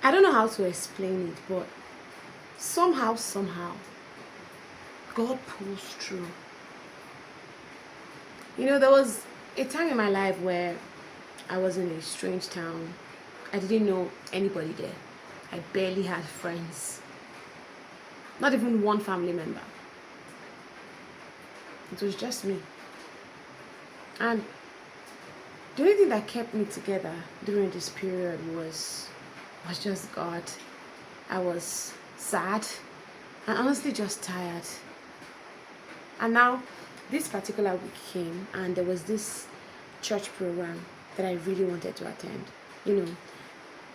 I don't know how to explain it, but somehow, God pulls through. There was a time in my life where I was in a strange town. I didn't know anybody there. I barely had friends. Not even one family member. It was just me. And the only thing that kept me together during this period was just God. I was sad and honestly just tired. And now this particular week came and there was this church program that I really wanted to attend.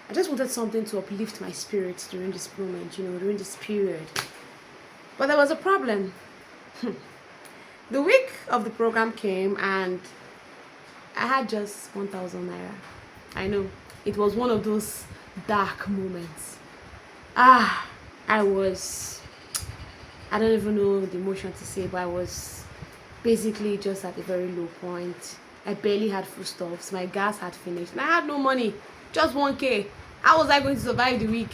I just wanted something to uplift my spirits during this moment, during this period. But there was a problem. The week of the program came and I had just 1,000 naira. I know, it was one of those dark moments. I don't even know the emotion to say, but I was basically just at a very low point. I barely had foodstuffs. My gas had finished. And I had no money. Just 1K. How was I going to survive the week?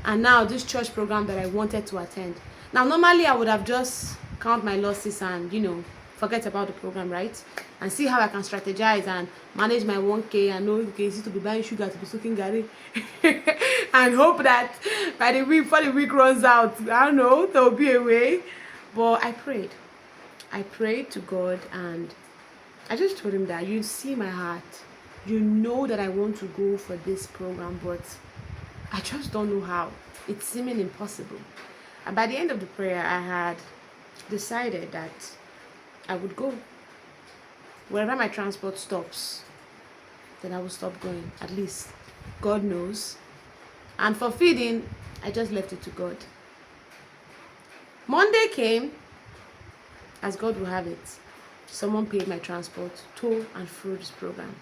And now this church program that I wanted to attend. Now, normally I would have just count my losses and, forget about the program, right? And see how I can strategize and manage my 1K and know, okay, is it to be buying sugar, to be soaking gari? And hope that before the week runs out, I don't know, there will be a way. But I prayed. I prayed to God and I just told him that you see my heart. You know that I want to go for this program, but I just don't know how. It's seeming impossible. And by the end of the prayer, I had decided that I would go. Wherever my transport stops, then I will stop going. At least God knows. And for feeding, I just left it to God. Monday came, as God will have it. Someone paid my transport to and through this program.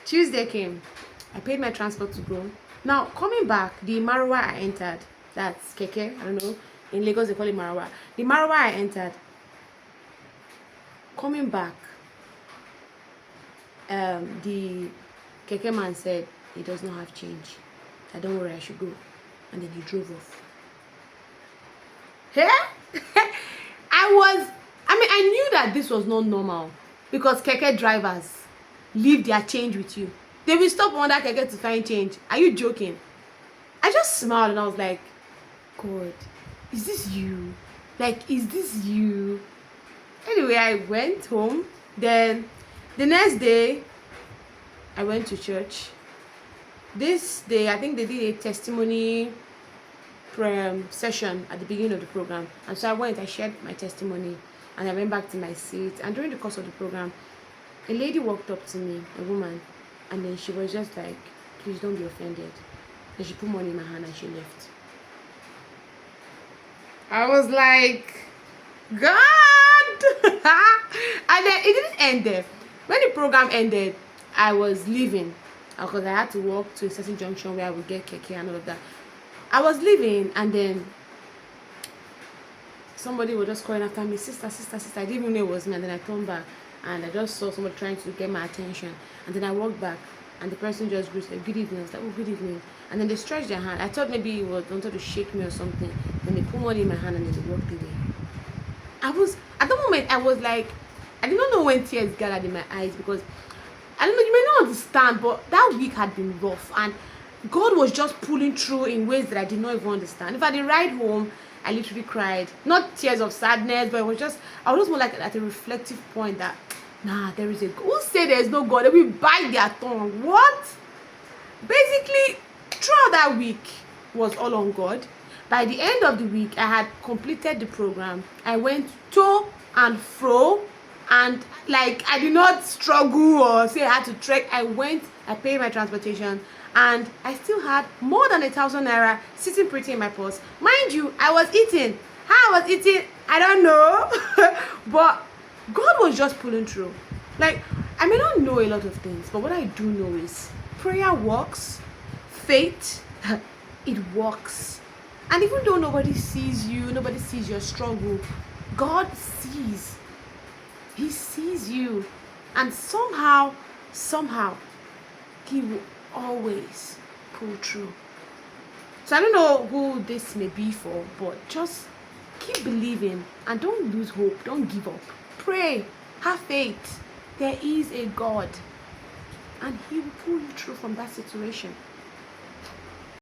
Tuesday came. I paid my transport to go. Now, coming back, the Marwa I entered, that's Keke, I don't know, in Lagos they call it Marwa. The Marwa I entered, coming back, the Keke man said he does not have change. I don't worry, I should go. And then he drove off. I knew that this was not normal because Keke drivers leave their change with you. They will stop on that Keke to find change. Are you joking? I just smiled and I was like, God, is this you? Is this you? Anyway, I went home. Then the next day, I went to church. This day, I think they did a testimony session at the beginning of the program. And so I went, I shared my testimony, and I went back to my seat. And during the course of the program, a lady walked up to me, a woman, and then she was just like, please don't be offended. And she put money in my hand and she left. I was like, God! And then it didn't end there. When the program ended, I was leaving because I had to walk to a certain junction where I would get keke and all of that. I was leaving and then somebody was just calling after me, sister. I didn't even know it was me. And then I turned back and I just saw somebody trying to get my attention. And then I walked back and the person just greeted, like, good evening. I was like, oh, good evening. And then they stretched their hand. I thought maybe he wanted to shake me or something. Then they put money in my hand and then they walked away. At the moment, I was like, I did not know when tears gathered in my eyes because, I don't know, you may not understand, but that week had been rough. And God was just pulling through in ways that I did not even understand. If I did ride home, I literally cried. Not tears of sadness, but I was just more like at a reflective point that, nah, there is a God. Who say there is no God? They will bite their tongue. What? Basically, throughout that week was all on God. By the end of the week, I had completed the program. I went to and fro, and I did not struggle or say I had to trek. I went, I paid my transportation, and I still had more than 1,000 naira sitting pretty in my purse. Mind you, I was eating. How I was eating, I don't know. But God was just pulling through. I may not know a lot of things, but what I do know is prayer works, faith, it works. And even though nobody sees you, nobody sees your struggle, God sees. He sees you. And somehow, He will always pull through. So I don't know who this may be for, but just keep believing and don't lose hope. Don't give up. Pray. Have faith. There is a God, and He will pull you through from that situation.